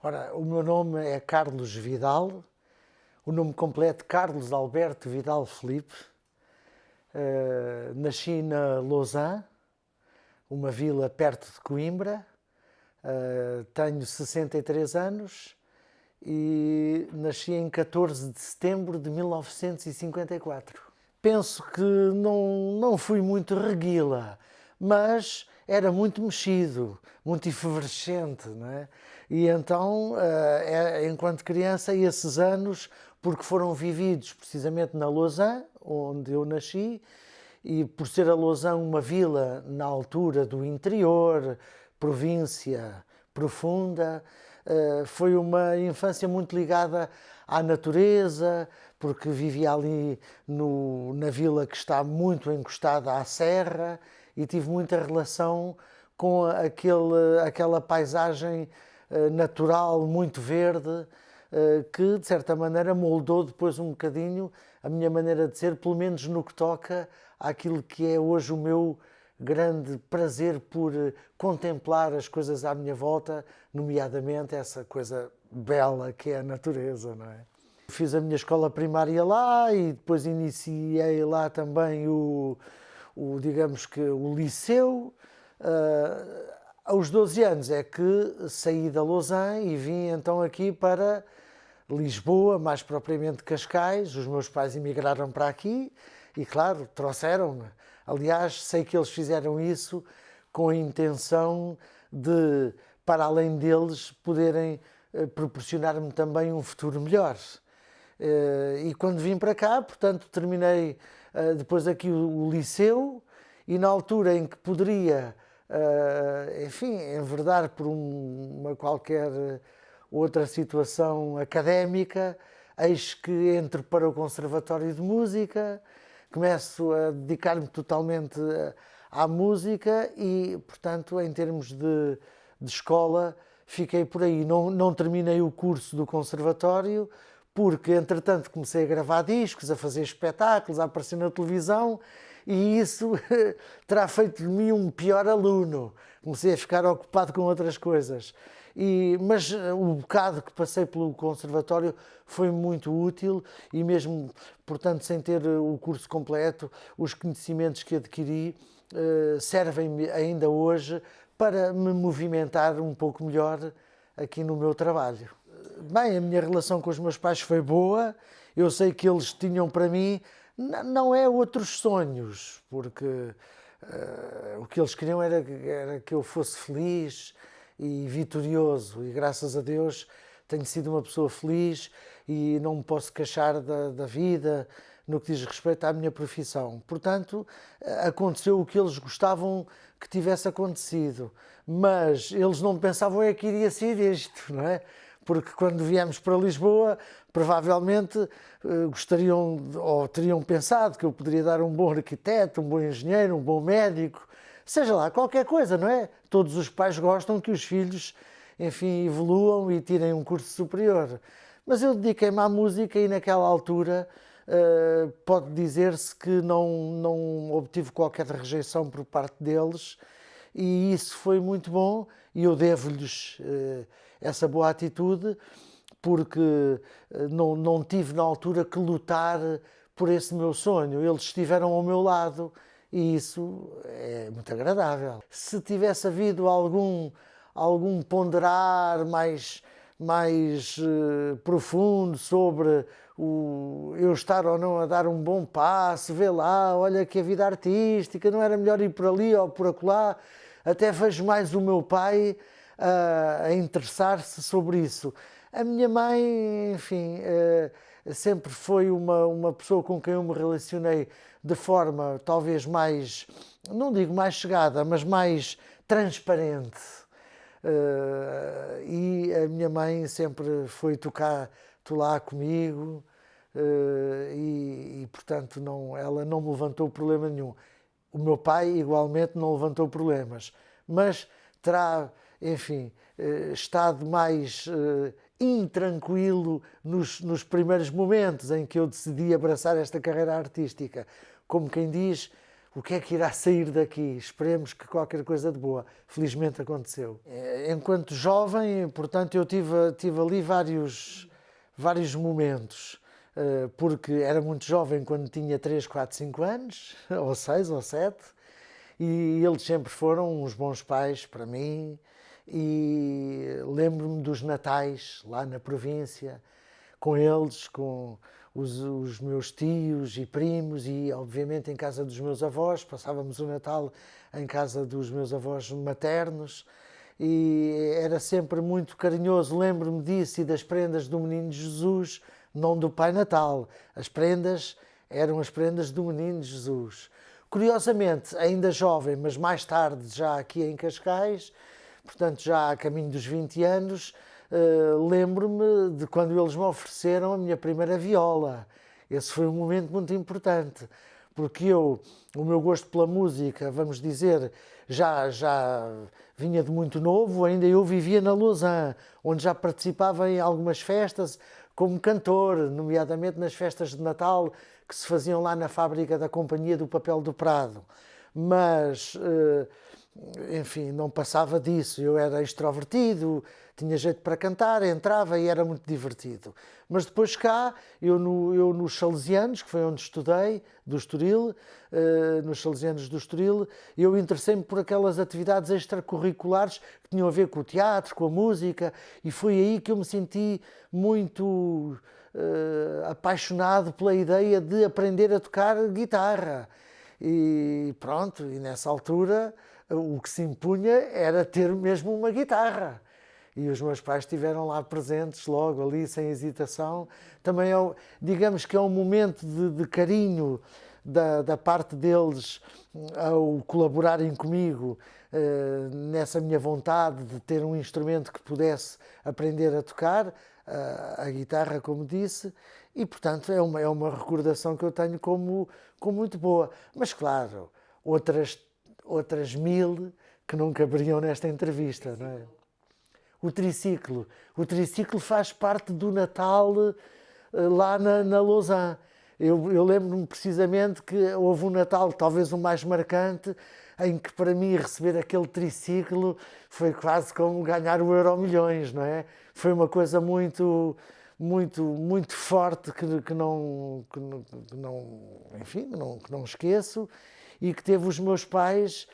Ora, o meu nome é Carlos Vidal, o nome completo Carlos Alberto Vidal Felipe. Nasci na Lausanne, uma vila perto de Coimbra. Tenho 63 anos e nasci em 14 de setembro de 1954. Penso que não fui muito reguila, mas era muito mexido, muito efervescente, não é? E então, enquanto criança, esses anos, porque foram vividos precisamente na Lausanne, onde eu nasci, e por ser a Lausanne uma vila na altura do interior, província profunda, foi uma infância muito ligada à natureza, porque vivia ali na vila que está muito encostada à serra e tive muita relação com aquela paisagem natural, muito verde, que de certa maneira moldou depois um bocadinho a minha maneira de ser, pelo menos no que toca àquilo que é hoje o meu grande prazer por contemplar as coisas à minha volta, nomeadamente essa coisa bela que é a natureza, não é? Fiz a minha escola primária lá e depois iniciei lá também digamos que o liceu. Aos 12 anos é que saí da Lausanne e vim então aqui para Lisboa, mais propriamente Cascais. Os meus pais emigraram para aqui e, claro, trouxeram-me. Aliás, sei que eles fizeram isso com a intenção de, para além deles, poderem proporcionar-me também um futuro melhor. E quando vim para cá, portanto, terminei depois aqui o liceu e na altura em que poderia, enfim, enverdar por uma qualquer outra situação académica, eis que entro para o Conservatório de Música, começo a dedicar-me totalmente à música e, portanto, em termos de escola, fiquei por aí. Não terminei o curso do Conservatório, porque, entretanto, comecei a gravar discos, a fazer espetáculos, a aparecer na televisão e isso terá feito de mim um pior aluno. Comecei a ficar ocupado com outras coisas. Mas o bocado que passei pelo Conservatório foi muito útil e mesmo, portanto, sem ter o curso completo, os conhecimentos que adquiri servem-me ainda hoje para me movimentar um pouco melhor aqui no meu trabalho. Bem, a minha relação com os meus pais foi boa, eu sei que eles tinham para mim, não é outros sonhos, porque o que eles queriam era que eu fosse feliz e vitorioso, e graças a Deus tenho sido uma pessoa feliz e não me posso queixar da vida no que diz respeito à minha profissão. Portanto, aconteceu o que eles gostavam que tivesse acontecido, mas eles não pensavam é que iria ser isto, não é? Porque quando viemos para Lisboa, provavelmente gostariam ou teriam pensado que eu poderia dar um bom arquiteto, um bom engenheiro, um bom médico, seja lá, qualquer coisa, não é? Todos os pais gostam que os filhos, enfim, evoluam e tirem um curso superior. Mas eu dediquei-me à música e naquela altura pode dizer-se que não obtive qualquer rejeição por parte deles e isso foi muito bom e eu devo-lhes essa boa atitude porque não tive na altura que lutar por esse meu sonho. Eles estiveram ao meu lado e isso é muito agradável. Se tivesse havido algum ponderar mais profundo sobre eu estar ou não a dar um bom passo, vê lá, olha que a vida artística, não era melhor ir por ali ou por acolá, até vejo mais o meu pai a interessar-se sobre isso. A minha mãe, enfim, sempre foi uma pessoa com quem eu me relacionei de forma talvez mais, não digo mais chegada, mas mais transparente. E a minha mãe sempre foi lá comigo e portanto ela não me levantou problema nenhum. O meu pai igualmente não levantou problemas, mas terá, enfim, estado mais intranquilo nos primeiros momentos em que eu decidi abraçar esta carreira artística. Como quem diz, o que é que irá sair daqui? Esperemos que qualquer coisa de boa. Felizmente aconteceu. Enquanto jovem, portanto, eu tive ali vários momentos, porque era muito jovem quando tinha 3, 4, 5 anos, ou 6 ou 7, e eles sempre foram uns bons pais para mim, e lembro-me dos natais lá na província, com eles, com os meus tios e primos e, obviamente, em casa dos meus avós. Passávamos o Natal em casa dos meus avós maternos e era sempre muito carinhoso. Lembro-me disso e das prendas do Menino Jesus, não do Pai Natal. As prendas eram as prendas do Menino Jesus. Curiosamente, ainda jovem, mas mais tarde, já aqui em Cascais, portanto já a caminho dos 20 anos, lembro-me de quando eles me ofereceram a minha primeira viola. Esse foi um momento muito importante, porque o meu gosto pela música, vamos dizer, já vinha de muito novo. Ainda eu vivia na Lausanne, onde já participava em algumas festas como cantor, nomeadamente nas festas de Natal que se faziam lá na fábrica da Companhia do Papel do Prado. Mas enfim, não passava disso. Eu era extrovertido, tinha jeito para cantar, entrava e era muito divertido. Mas depois cá, eu nos Salesianos, que foi onde estudei, do Estoril, nos Salesianos do Estoril, eu interessei-me por aquelas atividades extracurriculares que tinham a ver com o teatro, com a música, e foi aí que eu me senti muito apaixonado pela ideia de aprender a tocar guitarra. E pronto, e nessa altura o que se impunha era ter mesmo uma guitarra. E os meus pais estiveram lá presentes logo ali, sem hesitação. Também digamos que é um momento de carinho da parte deles ao colaborarem comigo nessa minha vontade de ter um instrumento que pudesse aprender a tocar, a guitarra, como disse, e portanto é uma recordação que eu tenho como muito boa. Mas claro, outras 1000 que não caberiam nesta entrevista, não é? O triciclo. O triciclo faz parte do Natal lá na Lausanne. Eu lembro-me precisamente que houve um Natal, talvez o mais marcante, em que para mim receber aquele triciclo foi quase como ganhar o Euromilhões, não é? Foi uma coisa muito forte que não, enfim, que não esqueço, e que teve os meus pais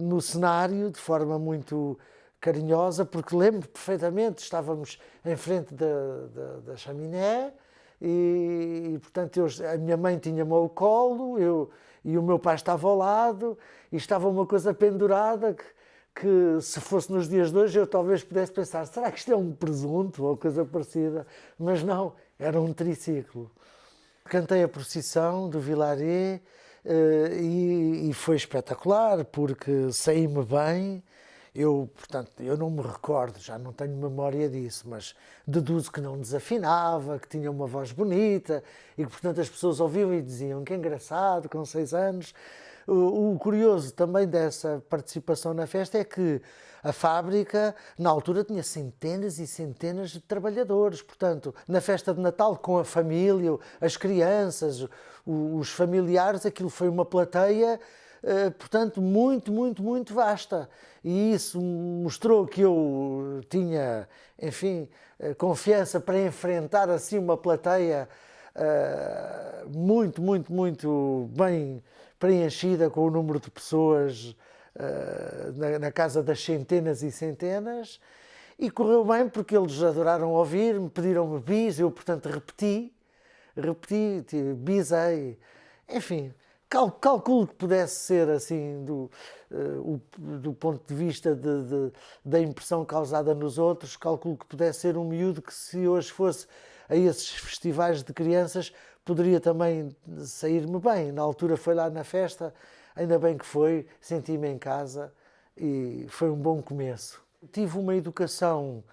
no cenário de forma muito carinhosa, porque lembro perfeitamente, estávamos em frente da chaminé e portanto, a minha mãe tinha-me ao colo, e o meu pai estava ao lado, e estava uma coisa pendurada que se fosse nos dias de hoje eu talvez pudesse pensar, será que isto é um presunto ou coisa parecida? Mas não, era um triciclo. Cantei a procissão do Vilaré e foi espetacular, porque saí-me bem. Portanto, eu não me recordo, já não tenho memória disso, mas deduzo que não desafinava, que tinha uma voz bonita e que, portanto, as pessoas ouviam e diziam que engraçado, com 6 anos. O curioso também dessa participação na festa é que a fábrica, na altura, tinha centenas e centenas de trabalhadores. Portanto, na festa de Natal, com a família, as crianças, os familiares, aquilo foi uma plateia, portanto, muito vasta. E isso mostrou que eu tinha, enfim, confiança para enfrentar assim uma plateia muito bem preenchida, com o número de pessoas na casa das centenas e centenas, e correu bem porque eles adoraram ouvir-me, pediram-me bis, eu portanto repeti, bisei, enfim, calculo que pudesse ser assim do ponto de vista da impressão causada nos outros, calculo que pudesse ser um miúdo que, se hoje fosse a esses festivais de crianças, poderia também sair-me bem. Na altura foi lá na festa, ainda bem que foi, senti-me em casa e foi um bom começo. Tive uma educação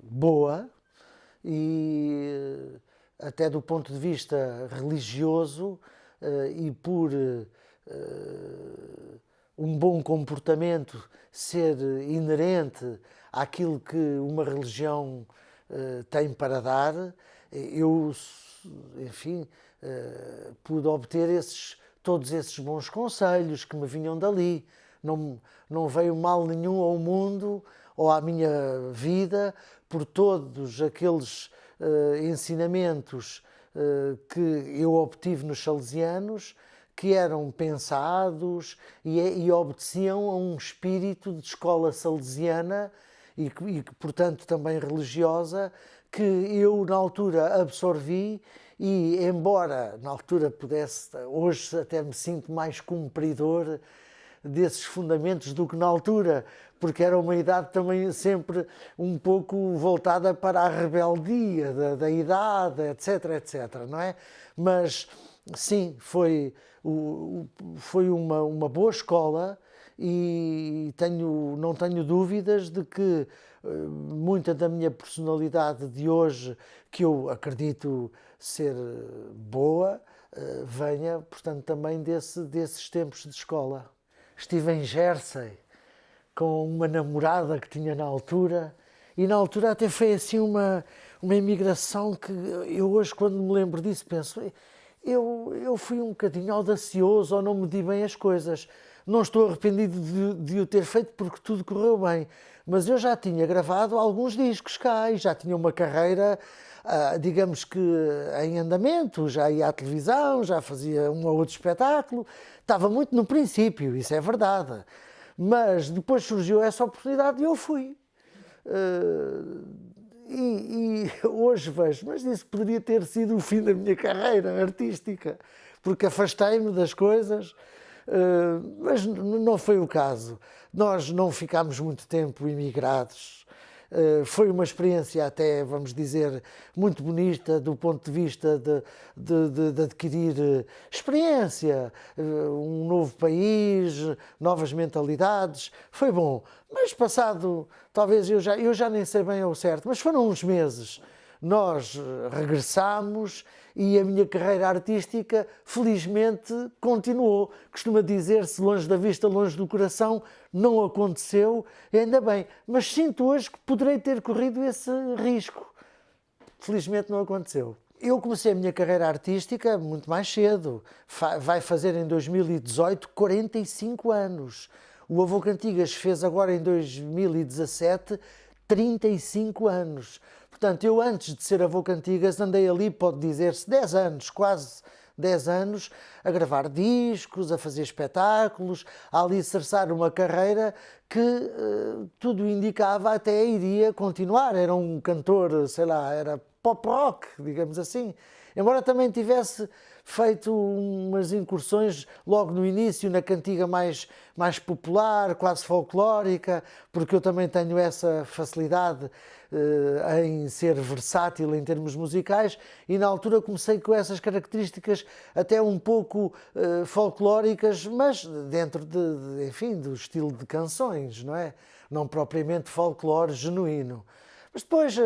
boa e até do ponto de vista religioso e por um bom comportamento ser inerente àquilo que uma religião tem para dar, eu, enfim, pude obter todos esses bons conselhos que me vinham dali. Não veio mal nenhum ao mundo ou à minha vida por todos aqueles ensinamentos que eu obtive nos salesianos, que eram pensados e obedeciam a um espírito de escola salesiana e que, portanto, também religiosa, que eu, na altura, absorvi e, embora na altura pudesse, hoje até me sinto mais cumpridor desses fundamentos do que na altura, porque era uma idade também sempre um pouco voltada para a rebeldia da idade, etc, etc, não é? Mas, sim, foi uma boa escola e não tenho dúvidas de que muita da minha personalidade de hoje, que eu acredito ser boa, venha, portanto, também desses tempos de escola. Estive em Jersey com uma namorada que tinha na altura e na altura até foi assim uma imigração que eu hoje, quando me lembro disso, penso, eu fui um bocadinho audacioso ou não medi bem as coisas. Não estou arrependido de o ter feito porque tudo correu bem, mas eu já tinha gravado alguns discos cá e já tinha uma carreira, digamos que em andamento, já ia à televisão, já fazia um ou outro espetáculo, estava muito no princípio, isso é verdade, mas depois surgiu essa oportunidade e eu fui. E hoje vejo, mas isso poderia ter sido o fim da minha carreira artística, porque afastei-me das coisas, mas não foi o caso. Nós não ficámos muito tempo imigrados. Foi uma experiência até, vamos dizer, muito bonita do ponto de vista de adquirir experiência, um novo país, novas mentalidades. Foi bom, mas passado, talvez eu já nem sei bem ao certo, mas foram uns meses. Nós regressámos e a minha carreira artística, felizmente, continuou. Costuma dizer-se, longe da vista, longe do coração, não aconteceu, ainda bem. Mas sinto hoje que poderei ter corrido esse risco. Felizmente não aconteceu. Eu comecei a minha carreira artística muito mais cedo. Vai fazer em 2018 45 anos. O Avô Cantigas fez agora em 2017 35 anos. Portanto, eu antes de ser Avô Cantigas andei ali, pode dizer-se, 10 anos, quase 10 anos, a gravar discos, a fazer espetáculos, a alicerçar uma carreira que tudo indicava até iria continuar. Era um cantor, sei lá, era pop rock, digamos assim. Embora também tivesse feito umas incursões logo no início na cantiga mais popular, quase folclórica, porque eu também tenho essa facilidade em ser versátil em termos musicais e na altura comecei com essas características até um pouco folclóricas, mas dentro enfim, do estilo de canções, não é? Não propriamente folclore genuíno. Mas depois,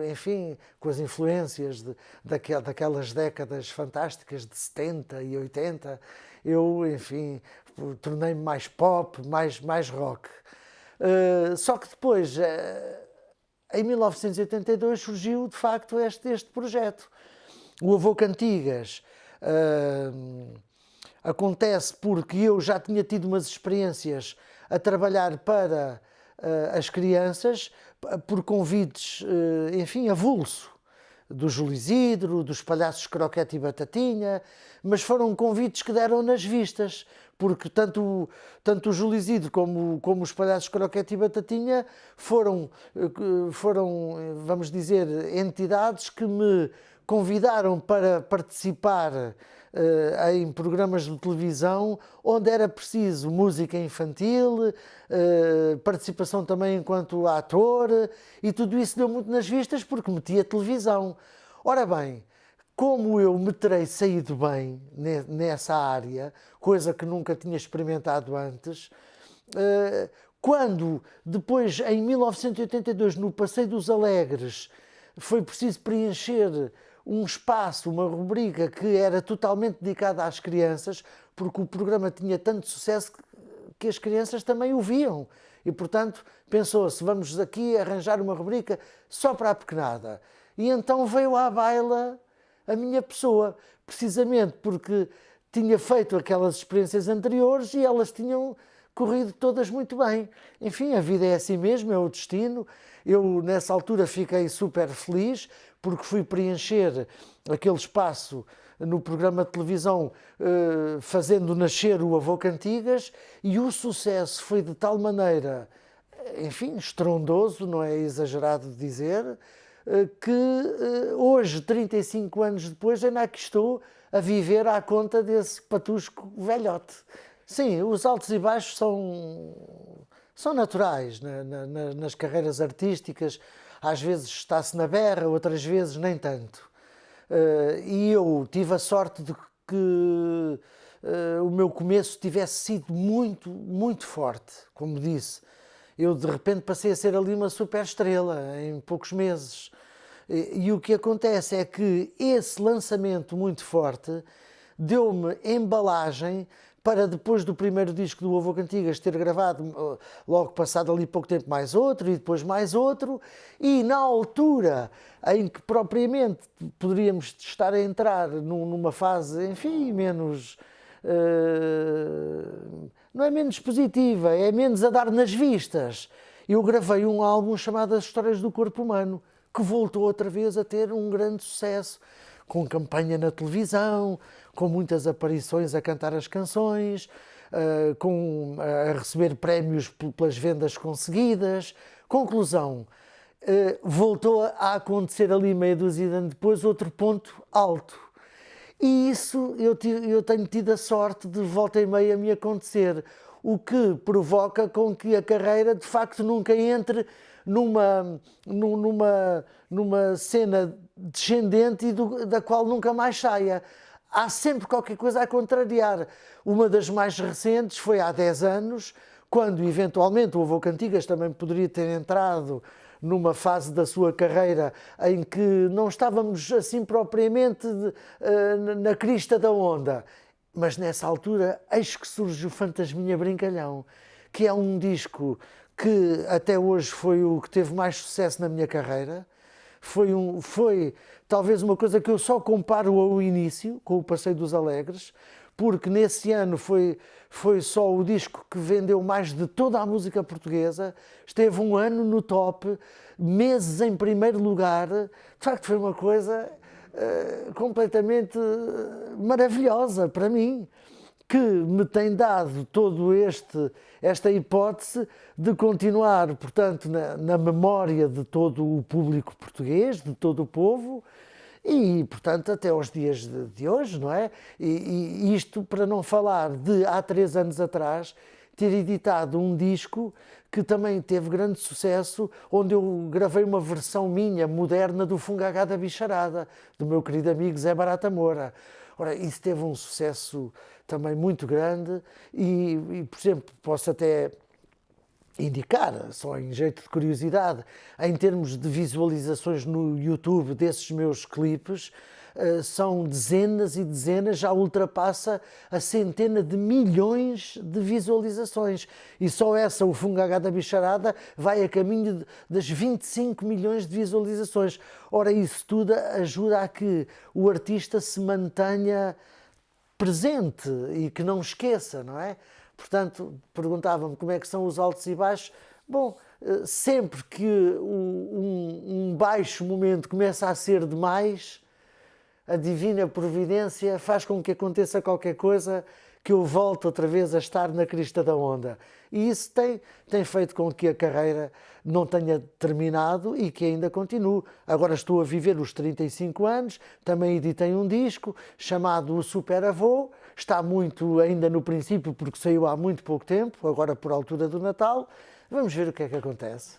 enfim, com as influências daquelas décadas fantásticas de 70 e 80, eu, enfim, tornei-me mais pop, mais rock. Só que depois, em 1982, surgiu de facto este projeto. O Avô Cantigas acontece porque eu já tinha tido umas experiências a trabalhar para as crianças, por convites, enfim, avulso, do Júlio Isidro, dos Palhaços Croquete e Batatinha, mas foram convites que deram nas vistas, porque tanto o Júlio Isidro como os Palhaços Croquete e Batatinha foram, vamos dizer, entidades que me convidaram para participar em programas de televisão onde era preciso música infantil, participação também enquanto ator, e tudo isso deu muito nas vistas porque metia televisão. Ora bem, como eu me terei saído bem nessa área, coisa que nunca tinha experimentado antes, quando depois, em 1982, no Passeio dos Alegres, foi preciso preencher um espaço, uma rubrica que era totalmente dedicada às crianças, porque o programa tinha tanto sucesso que as crianças também o viam. E, portanto, pensou-se, vamos aqui arranjar uma rubrica só para a pequenada. E então veio à baila a minha pessoa, precisamente porque tinha feito aquelas experiências anteriores e elas tinham corrido todas muito bem. Enfim, a vida é assim mesmo, é o destino. Eu, nessa altura, fiquei super feliz porque fui preencher aquele espaço no programa de televisão, fazendo nascer o Avô Cantigas, e o sucesso foi de tal maneira, enfim, estrondoso, não é exagerado dizer, que hoje, 35 anos depois, ainda aqui estou a viver à conta desse patusco velhote. Sim, os altos e baixos são naturais nas carreiras artísticas. Às vezes está-se na berra, outras vezes nem tanto. E eu tive a sorte de que o meu começo tivesse sido muito, muito forte, como disse. Eu de repente passei a ser ali uma super estrela em poucos meses. E o que acontece é que esse lançamento muito forte deu-me embalagem para, depois do primeiro disco do Avô Cantigas, ter gravado, logo passado ali pouco tempo, mais outro, e depois mais outro, e na altura em que propriamente poderíamos estar a entrar numa fase, enfim, menos... não é menos positiva, é menos a dar nas vistas. Eu gravei um álbum chamado As Histórias do Corpo Humano, que voltou outra vez a ter um grande sucesso, com campanha na televisão, com muitas aparições a cantar as canções, a receber prémios pelas vendas conseguidas. Conclusão, voltou a acontecer ali meia dúzia de anos depois outro ponto alto. E isso eu tenho tido a sorte de volta e meia me acontecer, o que provoca com que a carreira de facto nunca entre numa cena descendente e da qual nunca mais saia. Há sempre qualquer coisa a contrariar. Uma das mais recentes foi há 10 anos, quando eventualmente o Avô Cantigas também poderia ter entrado numa fase da sua carreira em que não estávamos assim propriamente na crista da onda. Mas nessa altura, eis que surge o Fantasminha Brincalhão, que é um disco que até hoje foi o que teve mais sucesso na minha carreira. Foi talvez uma coisa que eu só comparo ao início, com o Passeio dos Alegres, porque nesse ano foi só o disco que vendeu mais de toda a música portuguesa, esteve um ano no top, meses em primeiro lugar. De facto foi uma coisa completamente maravilhosa para mim, que me tem dado todo esta hipótese de continuar, portanto, na memória de todo o público português, de todo o povo, e, portanto, até aos dias de hoje, não é? E isto para não falar de, há 3 anos atrás, ter editado um disco que também teve grande sucesso, onde eu gravei uma versão minha, moderna, do Fungagá da Bicharada, do meu querido amigo Zé Barata Moura. Ora, isso teve um sucesso também muito grande e, por exemplo, posso até indicar, só em jeito de curiosidade, em termos de visualizações no YouTube desses meus clipes, são dezenas e dezenas, já ultrapassa a centena de milhões de visualizações. E só essa, o Fungagá da Bicharada, vai a caminho das 25 milhões de visualizações. Ora, isso tudo ajuda a que o artista se mantenha presente e que não esqueça, não é? Portanto, perguntava-me como é que são os altos e baixos. Bom, sempre que um baixo momento começa a ser demais, a divina providência faz com que aconteça qualquer coisa que eu volte outra vez a estar na crista da onda. E isso tem feito com que a carreira não tenha terminado e que ainda continue. Agora estou a viver os 35 anos, também editei um disco chamado O Super Avô, está muito ainda no princípio porque saiu há muito pouco tempo, agora por altura do Natal. Vamos ver o que é que acontece.